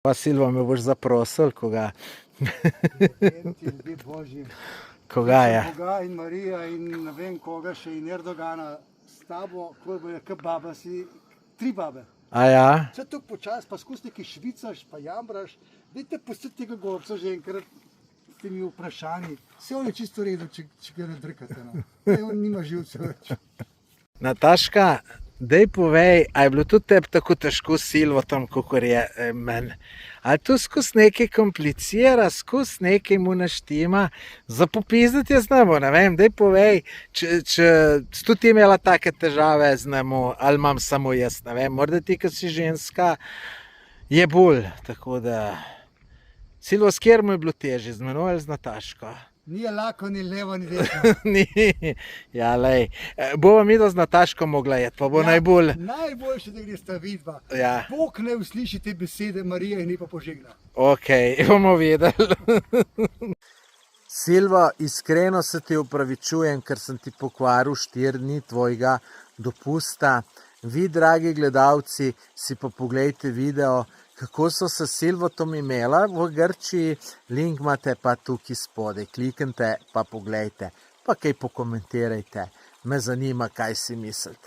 Pa Silvo, me boš zaprosil, koga? Koga je? Boga in Marija in ne vem koga še in Erdogana s tabo, ko bo je baba si, 3 babe. A ja? Vse tukaj počas, pa skus nekaj švicaš, pa jambraš, dajte pustiti tega gobca že enkrat s temi vprašanji. Vse on je čisto redo, če ga ne drkate, no. On nima živce več. Nataška, daj povej, a je bilo tudi tebi tako težko s Silvotom, kakor je meni? Ali tu skus nekaj komplicira, skus nekaj mu naštima? Za popizdati je znamo, ne vem, daj povej, če tudi ti imela take težave znamo, ali imam samo jaz, ne vem, morda ti, ko si ženska, je bolj, tako da... Silvo, s kjer mu je bilo težje, z menoj ali z Nataško? Ni lako, ni levo, ni desno. Ni, ja, lej. Bova midva z Nataško mogla jeti, pa bo najbolj... Najboljše, da gresta vidva. Ja. Bog ne usliši te besede, Marija in ne pa požegna. Ok, bomo vedeli. Silvo, iskreno se ti opravičujem, ker sem ti pokvaril 4 dni tvojega dopusta. Vi, dragi gledalci, si pa poglejte video, kako so se s Silvotom imela v Grčiji. Link imate pa tukaj spodaj. Kliknite pa poglejte, pa kaj pokomentirajte. Me zanima, kaj si mislite.